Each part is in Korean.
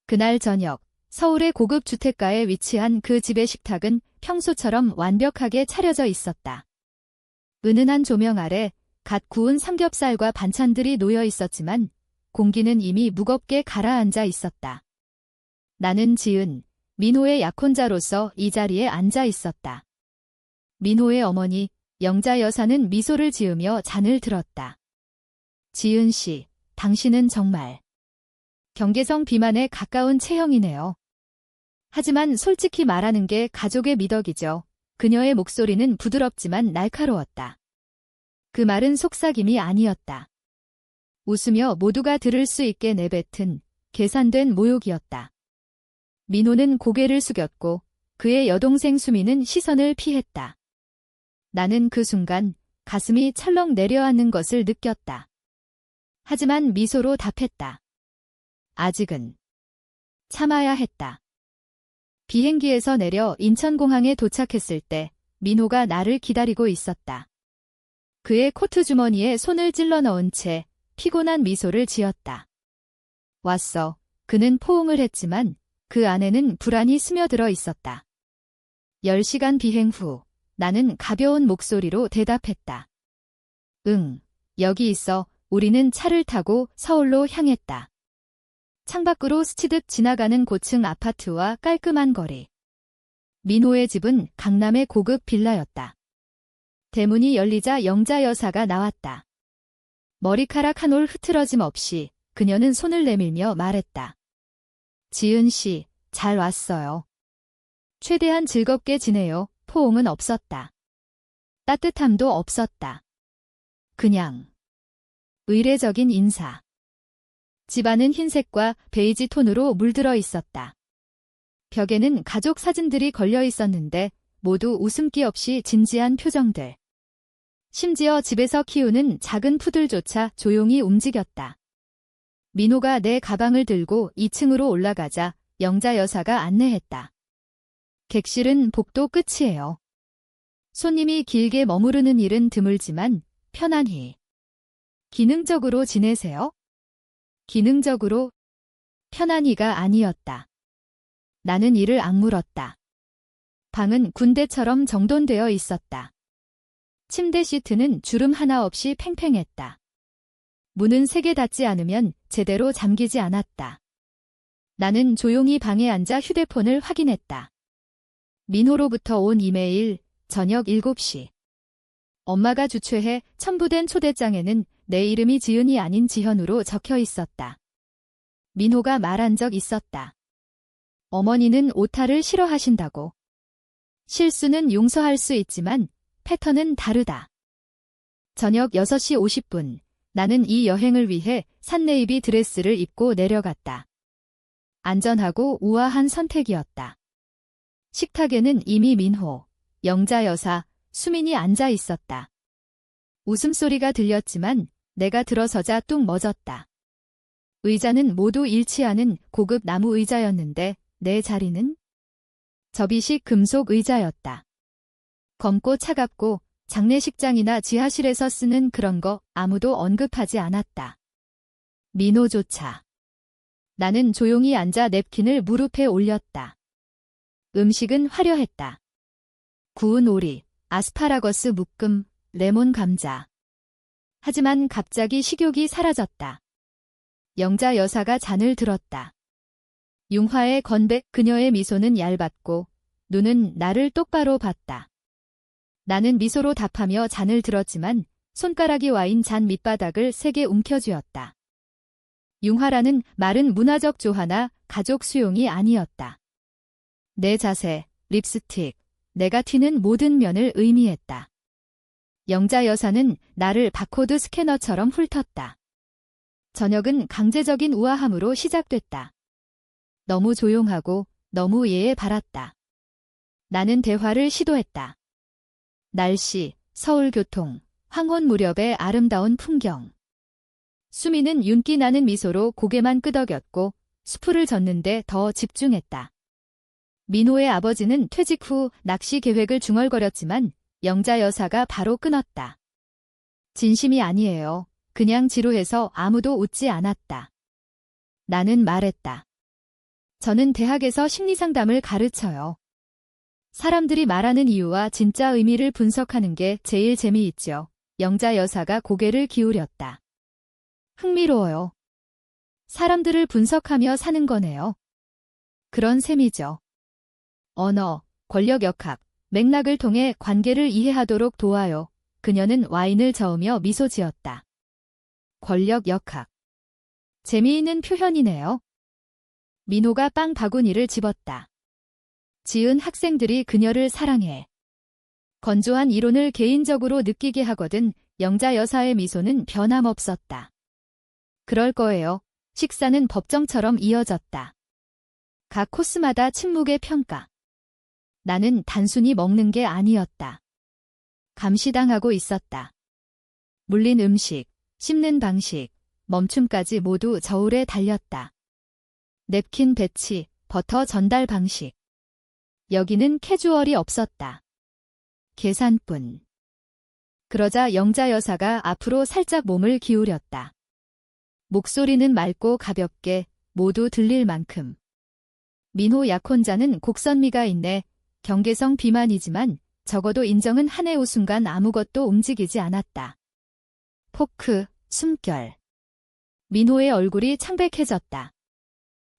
그날 저녁, 서울의 고급 주택가에 위치한 그 집의 식탁은 평소처럼 완벽하게 차려져 있었다. 은은한 조명 아래 갓 구운 삼겹살과 반찬들이 놓여 있었지만 공기는 이미 무겁게 가라앉아 있었다. 나는 지은, 민호의 약혼자로서 이 자리에 앉아 있었다. 민호의 어머니, 영자 여사는 미소를 지으며 잔을 들었다. 지은 씨, 당신은 정말 경계성 비만에 가까운 체형이네요. 하지만 솔직히 말하는 게 가족의 미덕이죠. 그녀의 목소리는 부드럽지만 날카로웠다. 그 말은 속삭임이 아니었다. 웃으며 모두가 들을 수 있게 내뱉은 계산된 모욕이었다. 민호는 고개를 숙였고 그의 여동생 수미는 시선을 피했다. 나는 그 순간 가슴이 철렁 내려앉는 것을 느꼈다. 하지만 미소로 답했다. 아직은 참아야 했다. 비행기에서 내려 인천공항에 도착했을 때 민호가 나를 기다리고 있었다. 그의 코트 주머니에 손을 찔러 넣은 채 피곤한 미소를 지었다. 왔어. 그는 포옹을 했지만 그 안에는 불안이 스며들어 있었다. 10시간 비행 후 나는 가벼운 목소리로 대답했다. 응, 여기 있어. 우리는 차를 타고 서울로 향했다. 창밖으로 스치듯 지나가는 고층 아파트와 깔끔한 거리. 민호의 집은 강남의 고급 빌라였다. 대문이 열리자 영자 여사가 나왔다. 머리카락 한 올 흐트러짐 없이 그녀는 손을 내밀며 말했다. 지은 씨, 잘 왔어요. 최대한 즐겁게 지내요. 포옹은 없었다. 따뜻함도 없었다. 그냥 의례적인 인사. 집안은 흰색과 베이지 톤으로 물들어 있었다. 벽에는 가족 사진들이 걸려 있었는데 모두 웃음기 없이 진지한 표정들. 심지어 집에서 키우는 작은 푸들조차 조용히 움직였다. 민호가 내 가방을 들고 2층으로 올라가자 영자 여사가 안내했다. 객실은 복도 끝이에요. 손님이 길게 머무르는 일은 드물지만 편안히. 기능적으로 지내세요? 기능적으로? 편안히가 아니었다. 나는 이를 악물었다. 방은 군대처럼 정돈되어 있었다. 침대 시트는 주름 하나 없이 팽팽했다. 문은 3개 닫지 않으면 제대로 잠기지 않았다. 나는 조용히 방에 앉아 휴대폰을 확인했다. 민호로부터 온 이메일, 저녁 7시. 엄마가 주최해 첨부된 초대장에는 내 이름이 지은이 아닌 지현으로 적혀 있었다. 민호가 말한 적 있었다. 어머니는 오타를 싫어하신다고. 실수는 용서할 수 있지만 패턴은 다르다. 저녁 6시 50분, 나는 이 여행을 위해 산네이비 드레스를 입고 내려갔다. 안전하고 우아한 선택이었다. 식탁에는 이미 민호, 영자 여사, 수민이 앉아 있었다. 웃음소리가 들렸지만 내가 들어서자 뚝 멎었다. 의자는 모두 일치하는 고급 나무 의자였는데 내 자리는 접이식 금속 의자였다. 검고 차갑고 장례식장이나 지하실에서 쓰는 그런 거 아무도 언급하지 않았다. 민호조차. 나는 조용히 앉아 냅킨을 무릎에 올렸다. 음식은 화려했다. 구운 오리, 아스파라거스 묶음, 레몬 감자. 하지만 갑자기 식욕이 사라졌다. 영자 여사가 잔을 들었다. 융화의 건배, 그녀의 미소는 얇았고 눈은 나를 똑바로 봤다. 나는 미소로 답하며 잔을 들었지만 손가락이 와인 잔 밑바닥을 세게 움켜쥐었다. 융화라는 말은 문화적 조화나 가족 수용이 아니었다. 내 자세, 립스틱, 내가 튀는 모든 면을 의미했다. 영자 여사는 나를 바코드 스캐너처럼 훑었다. 저녁은 강제적인 우아함으로 시작됐다. 너무 조용하고 너무 예에 바랐다. 나는 대화를 시도했다. 날씨, 서울 교통, 황혼 무렵의 아름다운 풍경. 수미는 윤기 나는 미소로 고개만 끄덕였고 수프를 젓는데 더 집중했다. 민호의 아버지는 퇴직 후 낚시 계획을 중얼거렸지만 영자 여사가 바로 끊었다. 진심이 아니에요. 그냥 지루해서 아무도 웃지 않았다. 나는 말했다. 저는 대학에서 심리상담을 가르쳐요. 사람들이 말하는 이유와 진짜 의미를 분석하는 게 제일 재미있죠. 영자 여사가 고개를 기울였다. 흥미로워요. 사람들을 분석하며 사는 거네요. 그런 셈이죠. 언어, 권력 역학, 맥락을 통해 관계를 이해하도록 도와요. 그녀는 와인을 저으며 미소 지었다. 권력 역학. 재미있는 표현이네요. 민호가 빵 바구니를 집었다. 지은 학생들이 그녀를 사랑해. 건조한 이론을 개인적으로 느끼게 하거든. 영자 여사의 미소는 변함없었다. 그럴 거예요. 식사는 법정처럼 이어졌다. 각 코스마다 침묵의 평가. 나는 단순히 먹는 게 아니었다. 감시당하고 있었다. 물린 음식, 씹는 방식, 멈춤까지 모두 저울에 달렸다. 냅킨 배치, 버터 전달 방식. 여기는 캐주얼이 없었다. 계산뿐. 그러자 영자 여사가 앞으로 살짝 몸을 기울였다. 목소리는 맑고 가볍게 모두 들릴 만큼. 민호 약혼자는 곡선미가 있네. 경계성 비만이지만 적어도 인정은 한 해 후 순간 아무것도 움직이지 않았다. 포크, 숨결. 민호의 얼굴이 창백해졌다.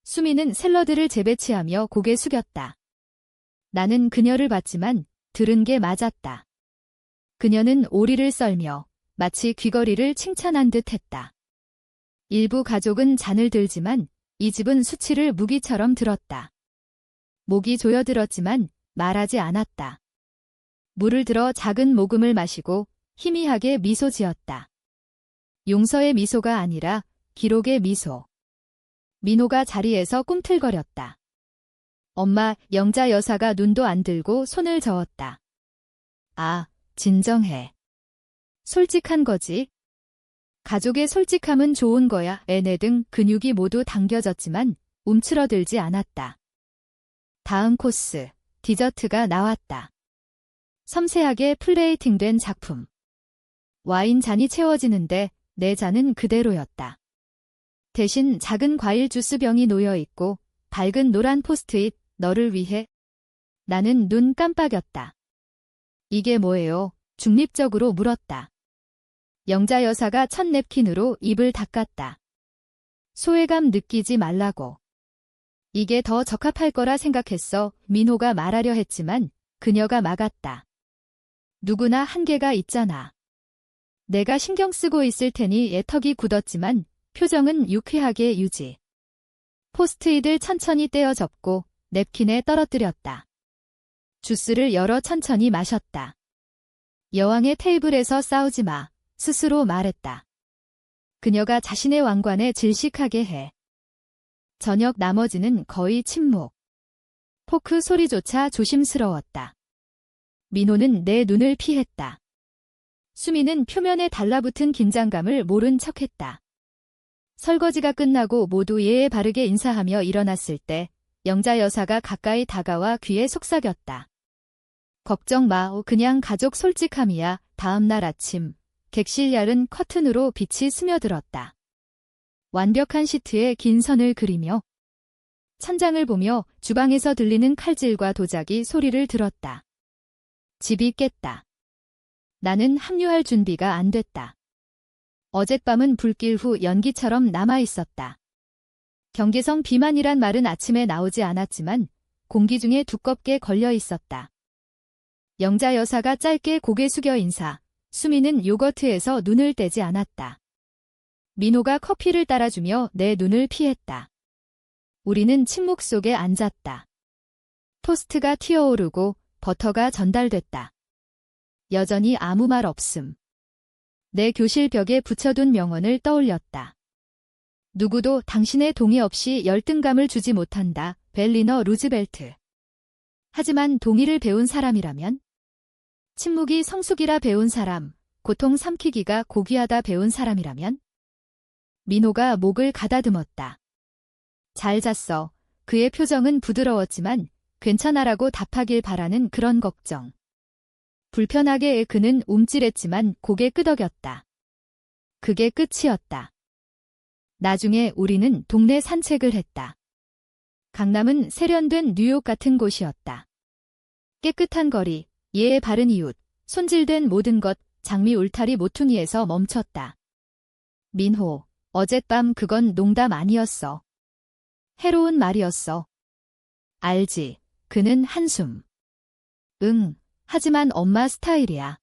수미는 샐러드를 재배치하며 고개 숙였다. 나는 그녀를 봤지만 들은 게 맞았다. 그녀는 오리를 썰며 마치 귀걸이를 칭찬한 듯 했다. 일부 가족은 잔을 들지만 이 집은 수치를 무기처럼 들었다. 목이 조여들었지만 말하지 않았다. 물을 들어 작은 모금을 마시고 희미하게 미소 지었다. 용서의 미소가 아니라 기록의 미소. 민호가 자리에서 꿈틀거렸다. 엄마, 영자 여사가 눈도 안 들고 손을 저었다. 아, 진정해. 솔직한 거지. 가족의 솔직함은 좋은 거야. 애네 등 근육이 모두 당겨졌지만 움츠러들지 않았다. 다음 코스, 디저트가 나왔다. 섬세하게 플레이팅된 작품. 와인 잔이 채워지는데 내 잔은 그대로였다. 대신 작은 과일 주스 병이 놓여있고 밝은 노란 포스트잇, 너를 위해. 나는 눈 깜빡였다. 이게 뭐예요? 중립적으로 물었다. 영자 여사가 첫 냅킨으로 입을 닦았다. 소외감 느끼지 말라고. 이게 더 적합할 거라 생각했어. 민호가 말하려 했지만 그녀가 막았다. 누구나 한계가 있잖아. 내가 신경 쓰고 있을 테니 애턱이 굳었지만 표정은 유쾌하게 유지. 포스트잇을 천천히 떼어 접고 냅킨에 떨어뜨렸다. 주스를 열어 천천히 마셨다. 여왕의 테이블에서 싸우지 마. 스스로 말했다. 그녀가 자신의 왕관에 질식하게 해. 저녁 나머지는 거의 침묵. 포크 소리조차 조심스러웠다. 민호는 내 눈을 피했다. 수미는 표면에 달라붙은 긴장감을 모른 척했다. 설거지가 끝나고 모두 예의 바르게 인사하며 일어났을 때 영자 여사가 가까이 다가와 귀에 속삭였다. 걱정 마, 그냥 가족 솔직함이야. 다음 날 아침, 객실 얇은 커튼으로 빛이 스며들었다. 완벽한 시트에 긴 선을 그리며 천장을 보며 주방에서 들리는 칼질과 도자기 소리를 들었다. 집이 깼다. 나는 합류할 준비가 안 됐다. 어젯밤은 불길 후 연기처럼 남아있었다. 경계성 비만이란 말은 아침에 나오지 않았지만 공기 중에 두껍게 걸려 있었다. 영자 여사가 짧게 고개 숙여 인사, 수미는 요거트에서 눈을 떼지 않았다. 민호가 커피를 따라주며 내 눈을 피했다. 우리는 침묵 속에 앉았다. 토스트가 튀어오르고 버터가 전달됐다. 여전히 아무 말 없음. 내 교실 벽에 붙여둔 명언을 떠올렸다. 누구도 당신의 동의 없이 열등감을 주지 못한다. 벨리너 루즈벨트. 하지만 동의를 배운 사람이라면? 침묵이 성숙이라 배운 사람, 고통 삼키기가 고귀하다 배운 사람이라면? 민호가 목을 가다듬었다. 잘 잤어. 그의 표정은 부드러웠지만 괜찮아라고 답하길 바라는 그런 걱정. 불편하게 그는 움찔했지만 고개 끄덕였다. 그게 끝이었다. 나중에 우리는 동네 산책을 했다. 강남은 세련된 뉴욕 같은 곳이었다. 깨끗한 거리, 예의 바른 이웃, 손질된 모든 것, 장미 울타리 모퉁이에서 멈췄다. 민호, 어젯밤 그건 농담 아니었어. 해로운 말이었어. 알지. 그는 한숨. 응, 하지만 엄마 스타일이야.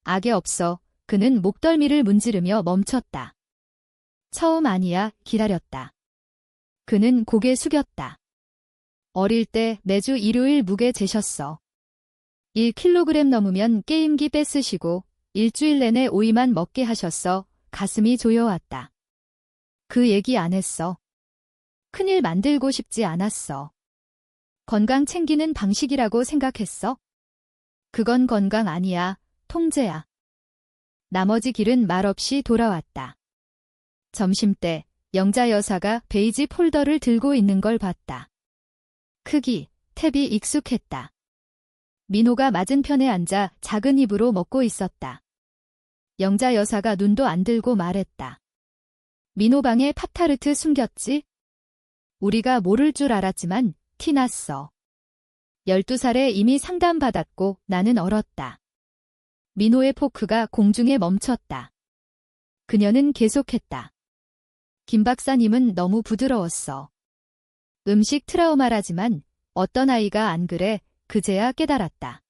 악에 없어. 그는 목덜미를 문지르며 멈췄다. 처음 아니야, 기다렸다. 그는 고개 숙였다. 어릴 때 매주 일요일 무게 재셨어. 1kg 넘으면 게임기 뺏으시고 일주일 내내 오이만 먹게 하셨어. 가슴이 조여왔다. 그 얘기 안 했어. 큰일 만들고 싶지 않았어. 건강 챙기는 방식이라고 생각했어? 그건 건강 아니야, 통제야. 나머지 길은 말없이 돌아왔다. 점심때 영자 여사가 베이지 폴더를 들고 있는 걸 봤다. 크기, 탭이 익숙했다. 민호가 맞은편에 앉아 작은 입으로 먹고 있었다. 영자 여사가 눈도 안 들고 말했다. 민호 방에 팝타르트 숨겼지? 우리가 모를 줄 알았지만 티났어. 12살에 이미 상담받았고 나는 얼었다. 민호의 포크가 공중에 멈췄다. 그녀는 계속했다. 김 박사님은 너무 부드러웠어. 음식 트라우마라지만 어떤 아이가 안 그래, 그제야 깨달았다.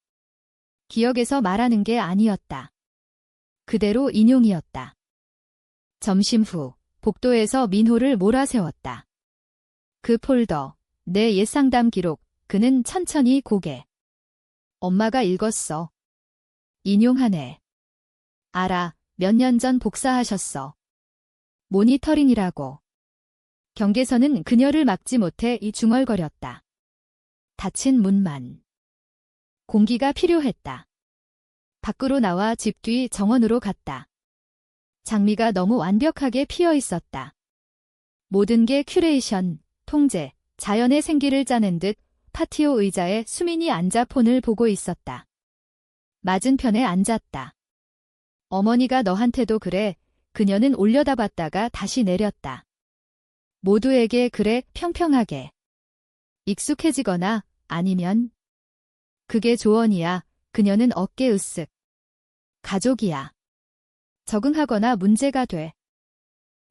기억에서 말하는 게 아니었다. 그대로 인용이었다. 점심 후 복도에서 민호를 몰아세웠다. 그 폴더, 내 옛상담 기록, 그는 천천히 고개. 엄마가 읽었어. 인용하네. 알아, 몇 년 전 복사하셨어. 모니터링이라고. 경계선은 그녀를 막지 못해 이 중얼거렸다. 닫힌 문만. 공기가 필요했다. 밖으로 나와 집 뒤 정원으로 갔다. 장미가 너무 완벽하게 피어 있었다. 모든 게 큐레이션, 통제, 자연의 생기를 짜낸 듯 파티오 의자에 수민이 앉아 폰을 보고 있었다. 맞은편에 앉았다. 어머니가 너한테도 그래. 그녀는 올려다봤다가 다시 내렸다. 모두에게 그래, 평평하게. 익숙해지거나 아니면 그게 조언이야. 그녀는 어깨 으쓱. 가족이야. 적응하거나 문제가 돼.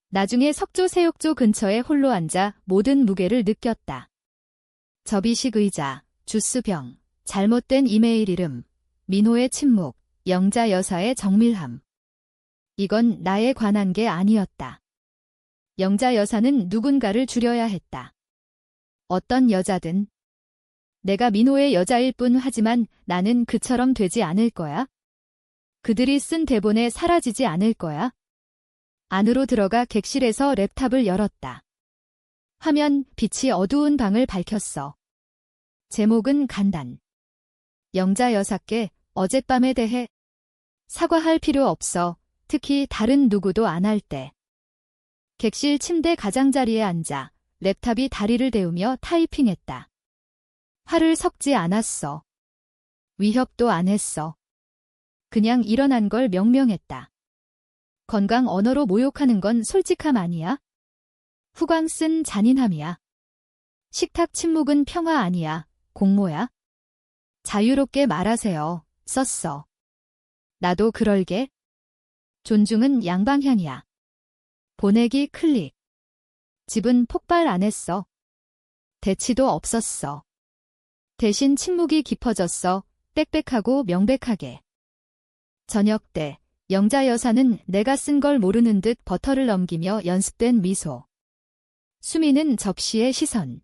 나중에 석조 세욕조 근처에 홀로 앉아 모든 무게를 느꼈다. 접이식 의자, 주스병, 잘못된 이메일 이름, 민호의 침묵, 영자 여사의 정밀함. 이건 나에 관한 게 아니었다. 영자 여사는 누군가를 줄여야 했다. 어떤 여자든. 내가 민호의 여자일 뿐 하지만 나는 그처럼 되지 않을 거야. 그들이 쓴 대본에 사라지지 않을 거야. 안으로 들어가 객실에서 랩탑을 열었다. 화면, 빛이 어두운 방을 밝혔어. 제목은 간단. 영자 여사께 어젯밤에 대해 사과할 필요 없어. 특히 다른 누구도 안 할 때. 객실 침대 가장자리에 앉아 랩탑이 다리를 데우며 타이핑했다. 화를 섞지 않았어. 위협도 안 했어. 그냥 일어난 걸 명명했다. 건강 언어로 모욕하는 건 솔직함 아니야? 후광 쓴 잔인함이야. 식탁 침묵은 평화 아니야. 공모야. 자유롭게 말하세요. 썼어. 나도 그럴게. 존중은 양방향이야. 보내기 클릭. 집은 폭발 안 했어. 대치도 없었어. 대신 침묵이 깊어졌어. 빽빽하고 명백하게. 저녁 때 영자 여사는 내가 쓴 걸 모르는 듯 버터를 넘기며 연습된 미소. 수미는 접시에 시선.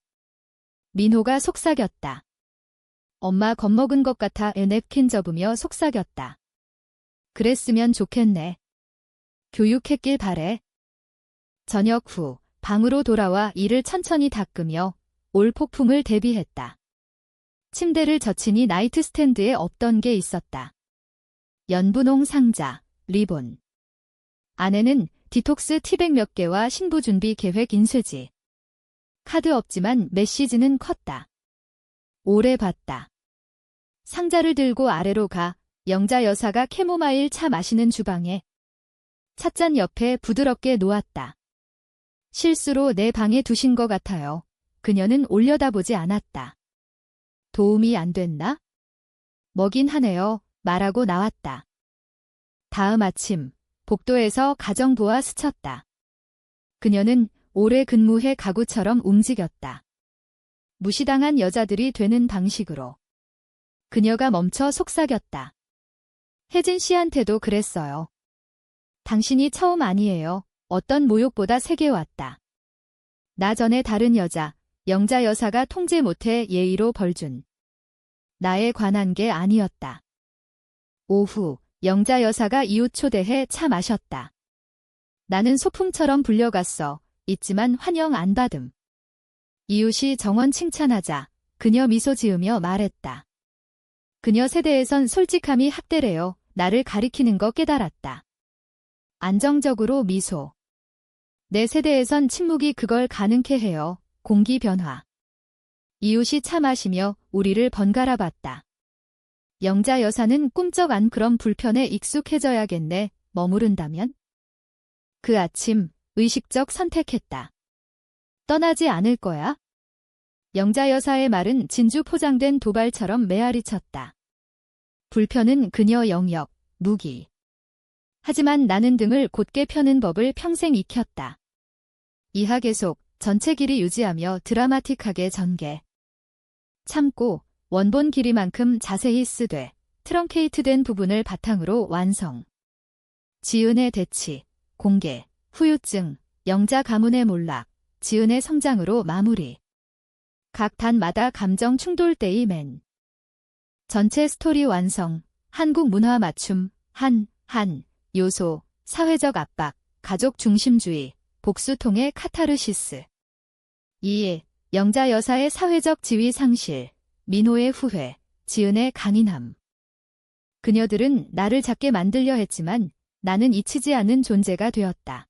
민호가 속삭였다. 엄마 겁먹은 것 같아 냅킨 접으며 속삭였다. 그랬으면 좋겠네. 교육했길 바래. 저녁 후 방으로 돌아와 이를 천천히 닦으며 올 폭풍을 대비했다. 침대를 젖히니 나이트 스탠드에 없던 게 있었다. 연분홍 상자, 리본. 안에는 디톡스 티백 몇 개와 신부 준비 계획 인쇄지. 카드 없지만 메시지는 컸다. 오래 봤다. 상자를 들고 아래로 가 영자 여사가 캐모마일 차 마시는 주방에 찻잔 옆에 부드럽게 놓았다. 실수로 내 방에 두신 것 같아요. 그녀는 올려다보지 않았다. 도움이 안 됐나? 뭐긴 하네요. 말하고 나왔다. 다음 아침, 복도에서 가정부와 스쳤다. 그녀는 오래 근무해 가구처럼 움직였다. 무시당한 여자들이 되는 방식으로. 그녀가 멈춰 속삭였다. 혜진 씨한테도 그랬어요. 당신이 처음 아니에요. 어떤 모욕보다 세게 왔다. 나 전에 다른 여자, 영자 여사가 통제 못해 예의로 벌준. 나에 관한 게 아니었다. 오후, 영자 여사가 이웃 초대해 차 마셨다. 나는 소품처럼 불려갔어. 있지만 환영 안 받음. 이웃이 정원 칭찬하자 그녀 미소 지으며 말했다. 그녀 세대에선 솔직함이 학대래요. 나를 가리키는 거 깨달았다. 안정적으로 미소. 내 세대에선 침묵이 그걸 가능케 해요. 공기 변화. 이웃이 차 마시며 우리를 번갈아 봤다. 영자 여사는 꿈쩍 안 그럼 불편에 익숙해져야겠네. 머무른다면? 그 아침 의식적 선택했다. 떠나지 않을 거야? 영자 여사의 말은 진주 포장된 도발처럼 메아리 쳤다. 불편은 그녀 영역, 무기. 하지만 나는 등을 곧게 펴는 법을 평생 익혔다. 이하 계속, 전체 길이 유지하며 드라마틱하게 전개. 참고, 원본 길이만큼 자세히 쓰되, 트렁케이트된 부분을 바탕으로 완성. 지은의 대치, 공개, 후유증, 영자 가문의 몰락, 지은의 성장으로 마무리. 각 단마다 감정 충돌대의 맨. 전체 스토리 완성, 한국 문화 맞춤, 한 요소, 사회적 압박, 가족 중심주의, 복수통의 카타르시스. 2. 영자 여사의 사회적 지위 상실, 민호의 후회, 지은의 강인함. 그녀들은 나를 작게 만들려 했지만 나는 잊히지 않는 존재가 되었다.